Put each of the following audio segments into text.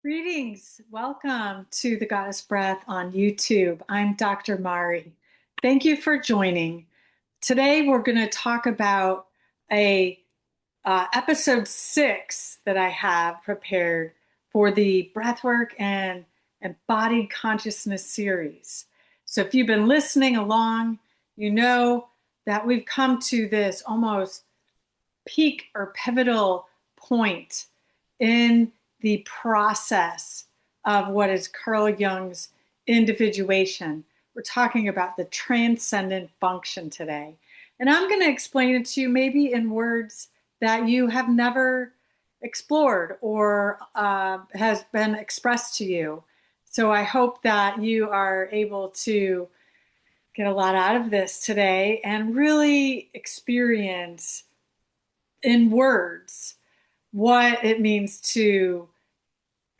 Greetings. Welcome to the Goddess Breath on YouTube. I'm Dr. Mari. Thank you for joining. Today we're going to talk about a episode 6 that I have prepared for the Breathwork and Embodied Consciousness series. So if you've been listening along, you know that we've come to this almost peak or pivotal point in the process of what is Carl Jung's individuation. We're talking about the transcendent function today. And I'm going to explain it to you maybe in words that you have never explored or has been expressed to you. So I hope that you are able to get a lot out of this today and really experience in words what it means to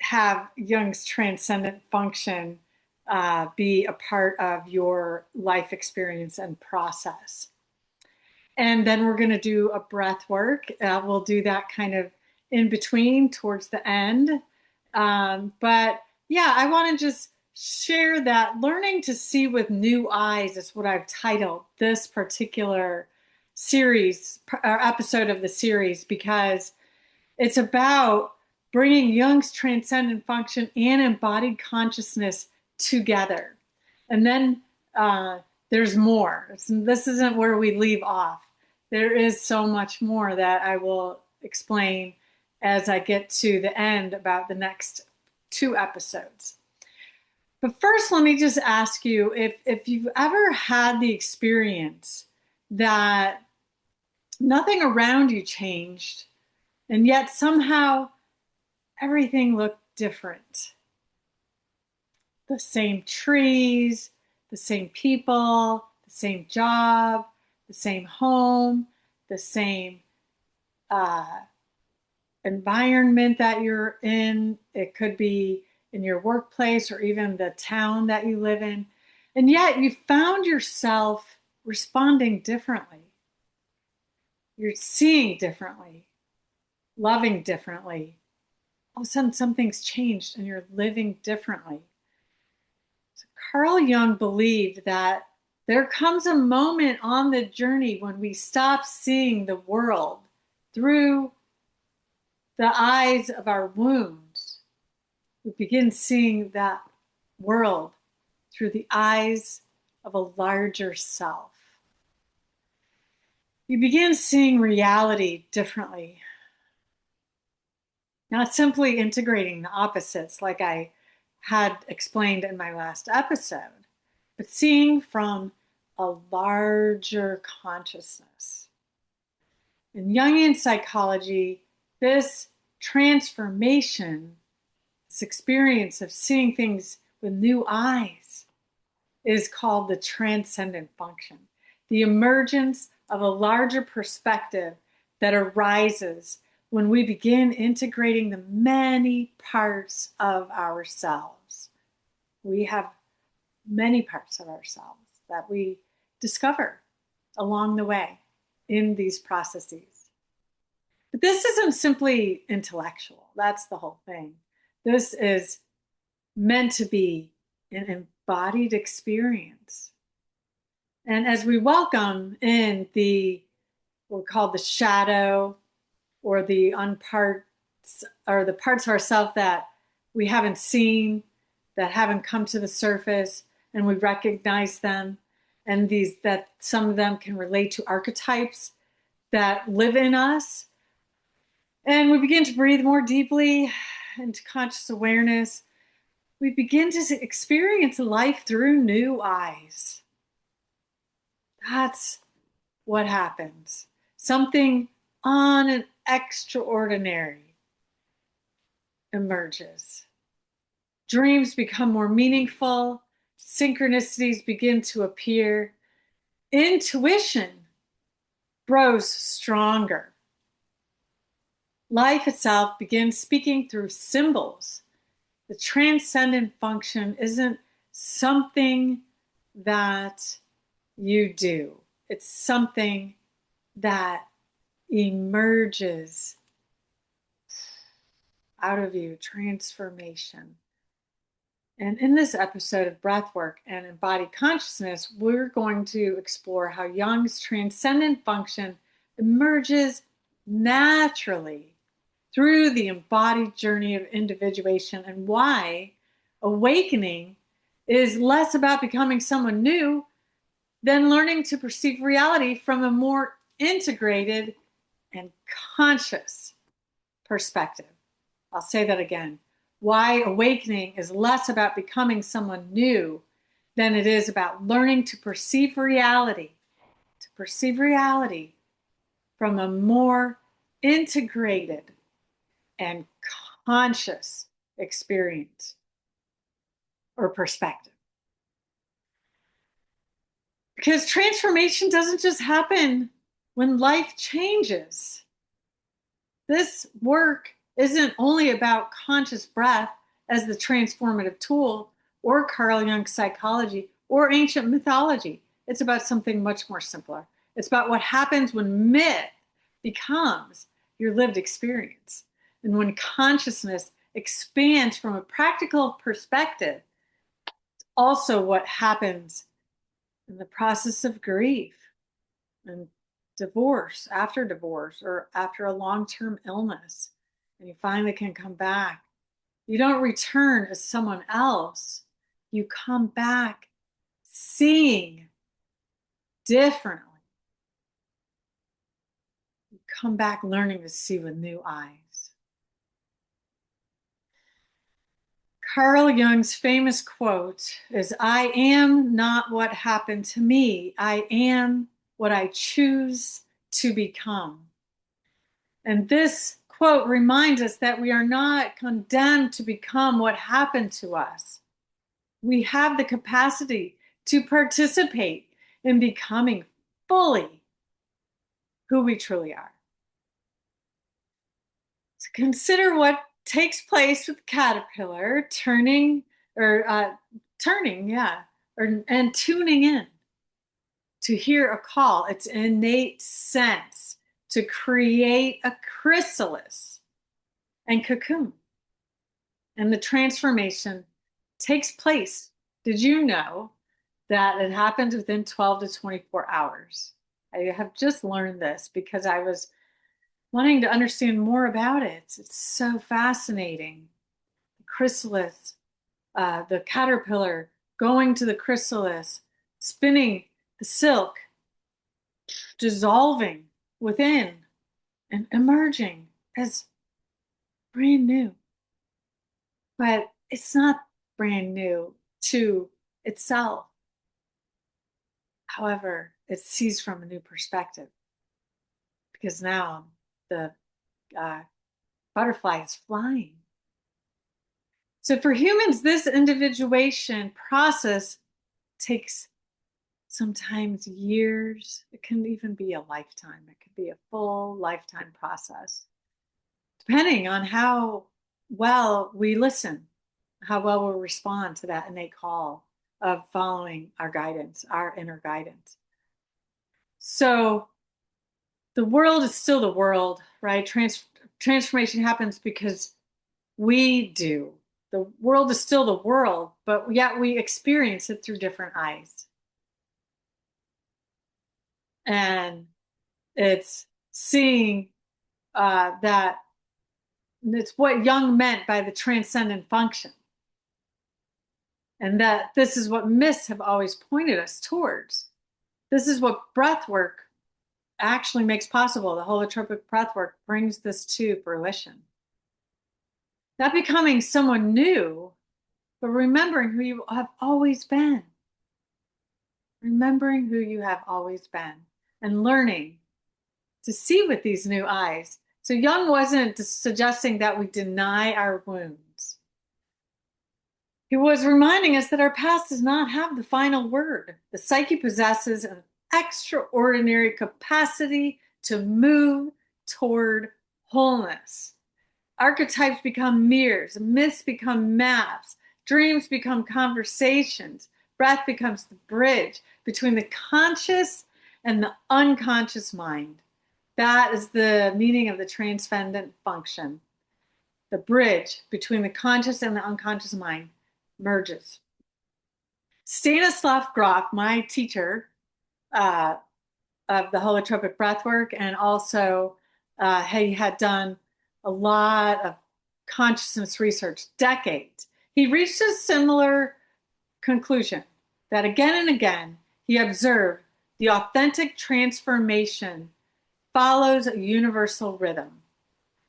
have Jung's transcendent function be a part of your life experience and process. And then we're going to do a breath work. We'll do that kind of in between towards the end. But yeah, I want to just share that learning to see with new eyes is what I've titled this particular series or episode of the series, because it's about bringing Jung's transcendent function and embodied consciousness together. And then there's more. This isn't where we leave off. There is so much more that I will explain as I get to the end about the next 2 episodes. But first, let me just ask you if you've ever had the experience that nothing around you changed, and yet somehow everything looked different. The same trees, the same people, the same job, the same home, the same environment that you're in. It could be in your workplace or even the town that you live in. And yet you found yourself responding differently. You're seeing differently, loving differently. All of a sudden, something's changed and you're living differently. So Carl Jung believed that there comes a moment on the journey when we stop seeing the world through the eyes of our wounds. We begin seeing that world through the eyes of a larger self. You begin seeing reality differently. Not simply integrating the opposites like I had explained in my last episode, but seeing from a larger consciousness. In Jungian Psychology, this transformation, this experience of seeing things with new eyes, is called the transcendent function, the emergence of a larger perspective that arises when we begin integrating the many parts of ourselves. We have many parts of ourselves that we discover along the way in these processes. But this isn't simply intellectual. That's the whole thing. This is meant to be an embodied experience. And as we welcome in what we call the shadow, or the unparts, or the parts of ourselves that we haven't seen, that haven't come to the surface, and we recognize them, and that some of them can relate to archetypes that live in us. And we begin to breathe more deeply into conscious awareness. We begin to experience life through new eyes. That's what happens. Something extraordinary emerges. Dreams become more meaningful. Synchronicities begin to appear. Intuition grows stronger. Life itself begins speaking through symbols. The transcendent function isn't something that you do. It's something that emerges out of you, transformation. And in this episode of Breathwork and Embodied Consciousness, we're going to explore how Jung's transcendent function emerges naturally through the embodied journey of individuation, and why awakening is less about becoming someone new than learning to perceive reality from a more integrated and conscious perspective. I'll say that again. Why awakening is less about becoming someone new than it is about learning to perceive reality from a more integrated and conscious experience or perspective. Because transformation doesn't just happen when life changes. This work isn't only about conscious breath as the transformative tool, or Carl Jung's psychology, or ancient mythology. It's about something much more simpler. It's about what happens when myth becomes your lived experience, and when consciousness expands from a practical perspective. It's also what happens in the process of grief and divorce, or after a long-term illness, and you finally can come back. You don't return as someone else. You come back seeing differently. You come back learning to see with new eyes. Carl Jung's famous quote is, "I am not what happened to me. I am what I choose to become." And this quote reminds us that we are not condemned to become what happened to us. We have the capacity to participate in becoming fully who we truly are. So consider what takes place with the caterpillar turning, and tuning in to hear a call, its innate sense to create a chrysalis and cocoon. And the transformation takes place. Did you know that it happens within 12 to 24 hours? I have just learned this because I was wanting to understand more about it. It's so fascinating. The chrysalis, the caterpillar going to the chrysalis, spinning the silk, dissolving within and emerging as brand new. But it's not brand new to itself. However, it sees from a new perspective, because now the butterfly is flying. So for humans, this individuation process takes sometimes years. It can even be a lifetime. It could be a full lifetime process, depending on how well we listen, how well we'll respond to that innate call of following our guidance, our inner guidance. So the world is still the world, right? Transformation happens because we do. The world is still the world, but yet we experience it through different eyes. And it's seeing that it's what Jung meant by the transcendent function. And that this is what myths have always pointed us towards. This is what breathwork actually makes possible. The holotropic breathwork brings this to fruition. Not becoming someone new, but remembering who you have always been. Remembering who you have always been and learning to see with these new eyes. So Jung wasn't suggesting that we deny our wounds. He was reminding us that our past does not have the final word. The psyche possesses an extraordinary capacity to move toward wholeness. Archetypes become mirrors, myths become maps, dreams become conversations, breath becomes the bridge between the conscious and the unconscious mind. That is the meaning of the transcendent function. The bridge between the conscious and the unconscious mind merges. Stanislav Grof, my teacher of the holotropic breathwork, and also he had done a lot of consciousness research, decades. He reached a similar conclusion that again and again he observed the authentic transformation follows a universal rhythm.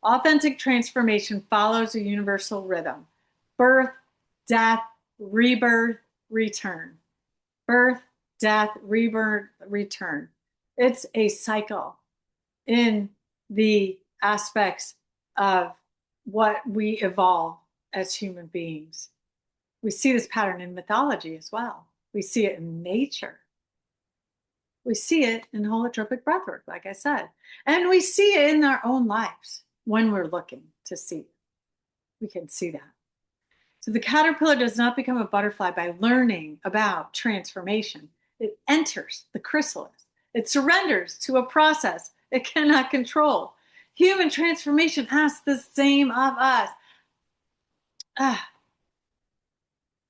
Authentic transformation follows a universal rhythm. Birth, death, rebirth, return. Birth, death, rebirth, return. It's a cycle in the aspects of what we evolve as human beings. We see this pattern in mythology as well. We see it in nature. We see it in holotropic breathwork, like I said. And we see it in our own lives when we're looking to see. We can see that. So the caterpillar does not become a butterfly by learning about transformation. It enters the chrysalis. It surrenders to a process it cannot control. Human transformation asks the same of us. I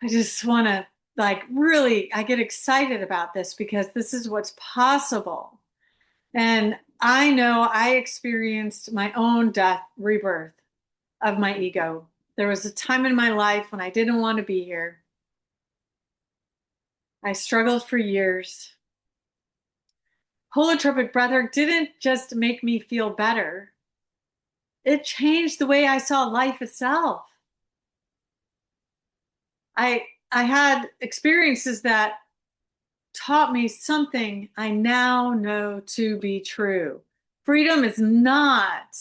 just want to I get excited about this because this is what's possible. And I know I experienced my own death, rebirth of my ego. There was a time in my life when I didn't want to be here. I struggled for years. Holotropic breathwork didn't just make me feel better. It changed the way I saw life itself. I had experiences that taught me something I now know to be true. Freedom is not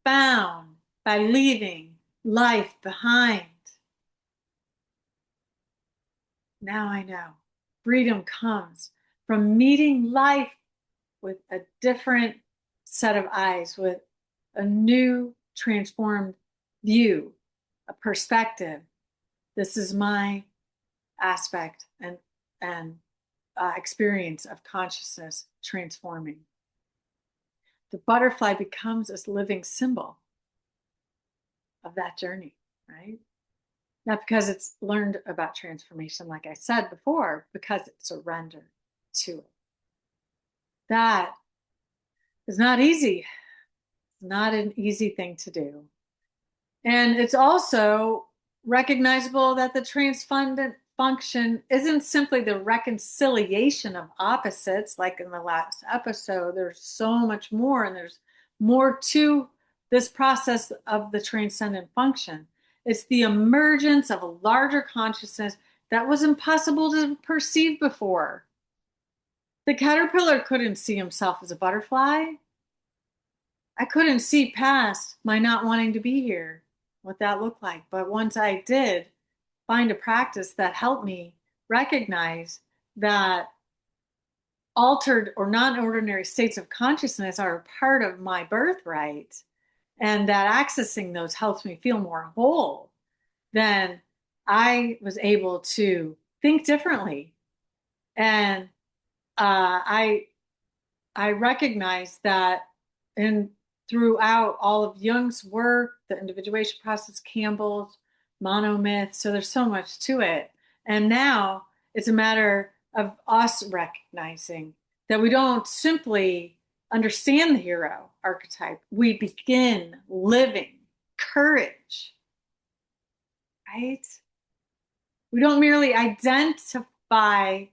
found by leaving life behind. Now I know. Freedom comes from meeting life with a different set of eyes, with a new transformed view, a perspective. This is my aspect and experience of consciousness transforming. The butterfly becomes a living symbol of that journey, right? Not because it's learned about transformation, like I said before, because it's surrendered to it. That is not easy. It's not an easy thing to do. And it's also recognizable that the transcendent function isn't simply the reconciliation of opposites, like in the last episode. There's so much more, and there's more to this process of the transcendent function. It's the emergence of a larger consciousness that was impossible to perceive before. The caterpillar couldn't see himself as a butterfly. I couldn't see past my not wanting to be here, what that looked like. But once I did find a practice that helped me recognize that altered or non-ordinary states of consciousness are a part of my birthright, and that accessing those helps me feel more whole, then I was able to think differently. And I recognize that throughout all of Jung's work, the individuation process, Campbell's monomyth, so there's so much to it. And now it's a matter of us recognizing that we don't simply understand the hero archetype. We begin living courage, right? We don't merely identify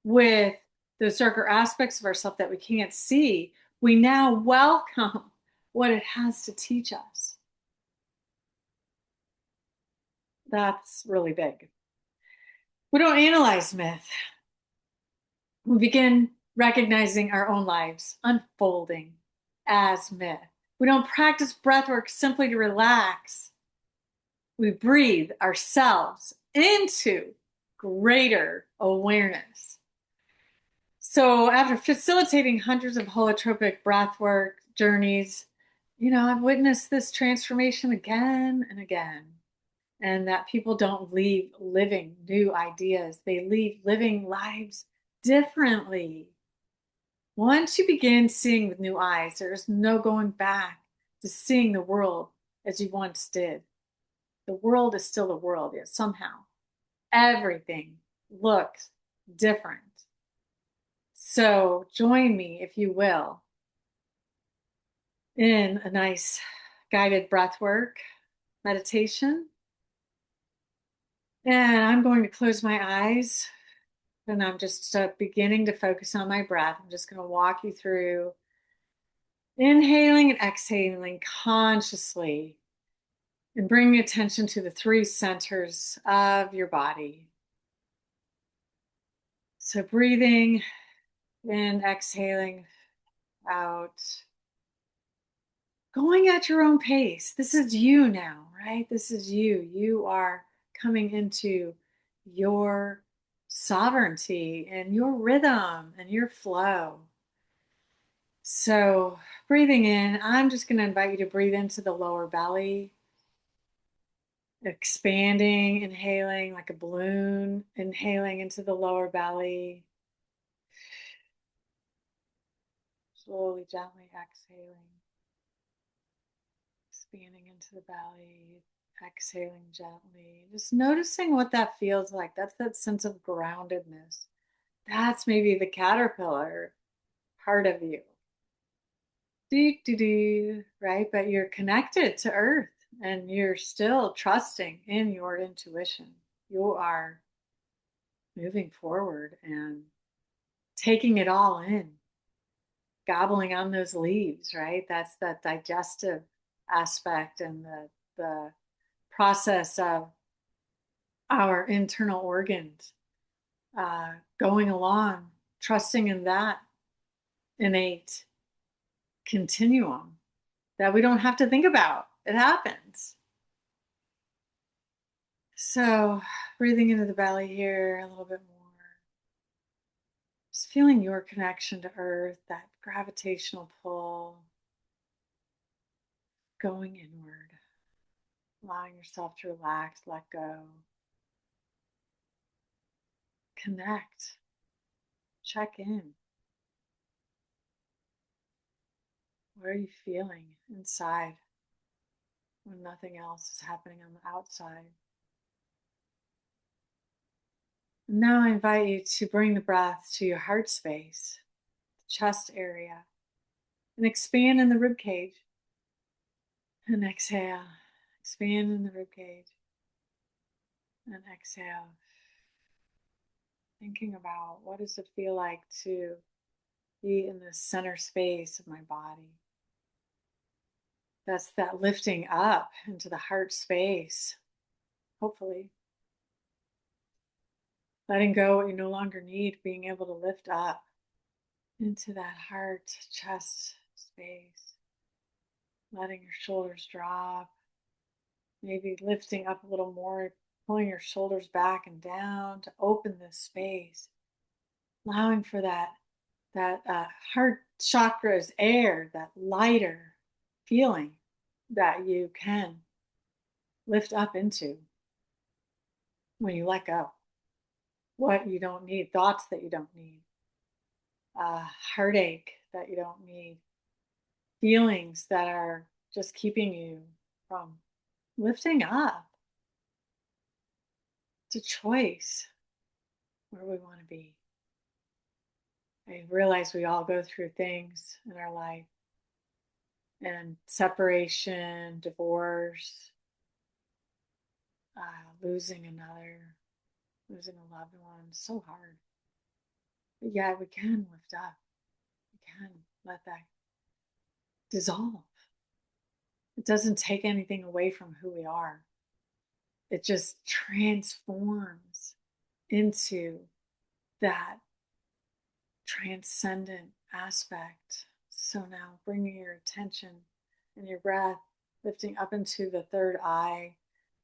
with those darker aspects of ourselves that we can't see. We now welcome what it has to teach us. That's really big. We don't analyze myth. We begin recognizing our own lives unfolding as myth. We don't practice breathwork simply to relax. We breathe ourselves into greater awareness. So after facilitating hundreds of holotropic breathwork journeys, I've witnessed this transformation again and again. And that people don't leave living new ideas. They leave living lives differently. Once you begin seeing with new eyes, there's no going back to seeing the world as you once did. The world is still the world, yet somehow everything looks different. So join me, if you will, in a nice guided breathwork meditation. And I'm going to close my eyes and I'm just beginning to focus on my breath. I'm just going to walk you through inhaling and exhaling consciously and bringing attention to the three centers of your body. So breathing in, exhaling out, going at your own pace. This is you now, right? This is you. You are coming into your sovereignty and your rhythm and your flow. So, breathing in, I'm just going to invite you to breathe into the lower belly, expanding, inhaling like a balloon, inhaling into the lower belly, slowly, gently exhaling, expanding into the belly, exhaling gently, just noticing what that feels like. That's that sense of groundedness. That's maybe the caterpillar part of you. Do, do, do, right? But you're connected to earth and you're still trusting in your intuition. You are moving forward and taking it all in, gobbling on those leaves, right? That's that digestive aspect and the process of our internal organs going along, trusting in that innate continuum that we don't have to think about. It happens. So, breathing into the belly here a little bit more. Just feeling your connection to earth, that gravitational pull going inward, allowing yourself to relax, let go, connect, check in. What are you feeling inside when nothing else is happening on the outside? And now I invite you to bring the breath to your heart space, the chest area, and expand in the rib cage. And exhale, expand in the rib cage. And exhale, thinking about what does it feel like to be in the center space of my body. That's that lifting up into the heart space, hopefully. Letting go what you no longer need, being able to lift up into that heart, chest space. Letting your shoulders drop, maybe lifting up a little more, pulling your shoulders back and down to open this space, allowing for that heart chakra's air, that lighter feeling that you can lift up into when you let go. What you don't need, thoughts that you don't need, heartache that you don't need, feelings that are just keeping you from lifting up. It's a choice where we want to be. I realize we all go through things in our life, and separation, divorce, losing another, losing a loved one, so hard. But yeah, we can lift up. We can let that dissolve. It doesn't take anything away from who we are. It just transforms into that transcendent aspect. So now bringing your attention and your breath, lifting up into the third eye,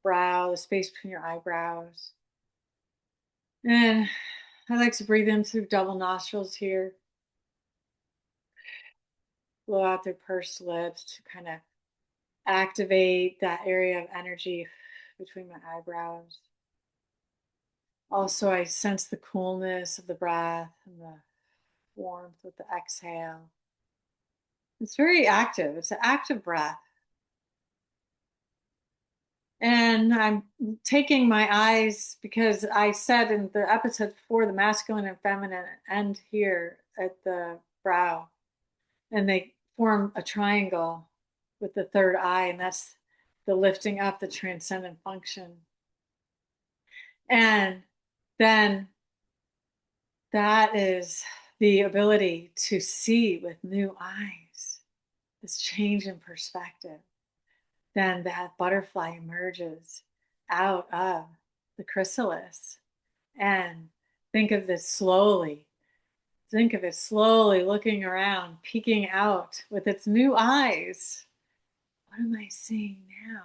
brow, the space between your eyebrows. And I like to breathe in through double nostrils here. Blow out through pursed lips to kind of activate that area of energy between my eyebrows. Also, I sense the coolness of the breath and the warmth with the exhale. It's very active. It's an active breath. And I'm taking my eyes, because I said in the episode before, the masculine and feminine end here at the brow, and they form a triangle with the third eye, and that's the lifting up, the transcendent function. And then that is the ability to see with new eyes, this change in perspective. Then that butterfly emerges out of the chrysalis. And think of this slowly. Think of it slowly looking around, peeking out with its new eyes. What am I seeing now?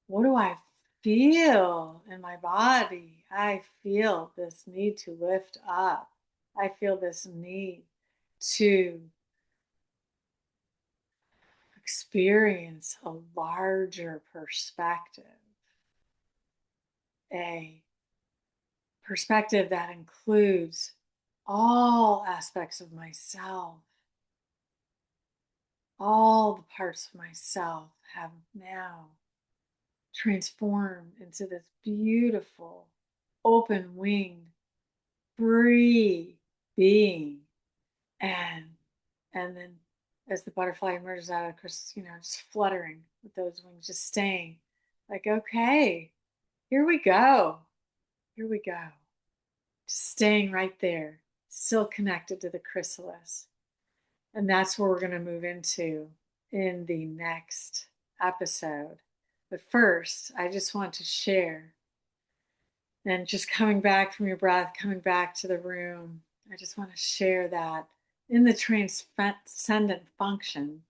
What do I feel in my body? I feel this need to lift up. I feel this need to experience a larger perspective, a perspective that includes all aspects of myself. All the parts of myself have now transformed into this beautiful, open-winged, free being. And then as the butterfly emerges out of Chris, just fluttering with those wings, just staying like, okay, here we go. Here we go. Just staying right there, still connected to the chrysalis. And that's where we're going to move into in the next episode. But first, I just want to share, and just coming back from your breath, coming back to the room, I just want to share that in the transcendent function,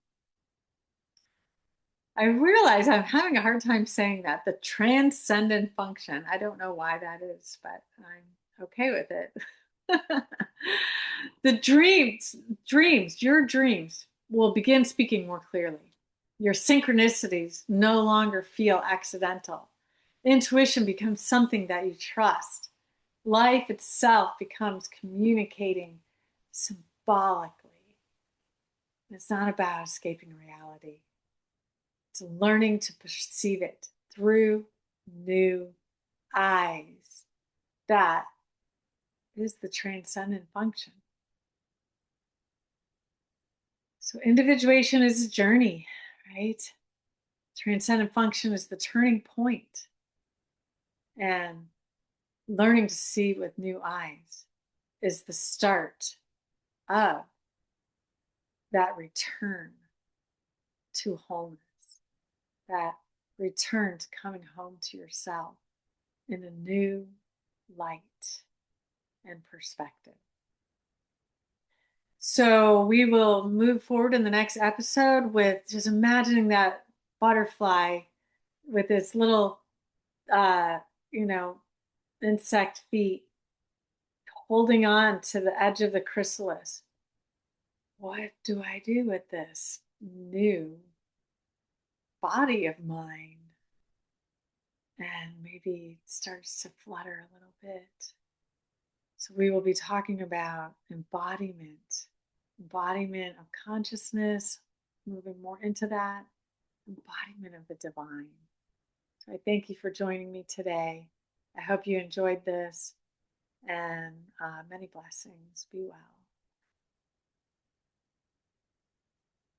I realize I'm having a hard time saying that, the transcendent function. I don't know why that is, but I'm okay with it. The your dreams will begin speaking more clearly. Your synchronicities no longer feel accidental. Intuition becomes something that you trust. Life itself becomes communicating symbolically. It's not about escaping reality. It's learning to perceive it through new eyes. That is the transcendent function. So individuation is a journey, right? Transcendent function is the turning point. And learning to see with new eyes is the start of that return to wholeness, that return to coming home to yourself in a new light and perspective. So we will move forward in the next episode with just imagining that butterfly with its little, uh, insect feet holding on to the edge of the chrysalis. What do I do with this new body of mine? And maybe it starts to flutter a little bit. So we will be talking about embodiment of consciousness, moving more into that, embodiment of the divine. So I thank you for joining me today. I hope you enjoyed this, and many blessings. Be well.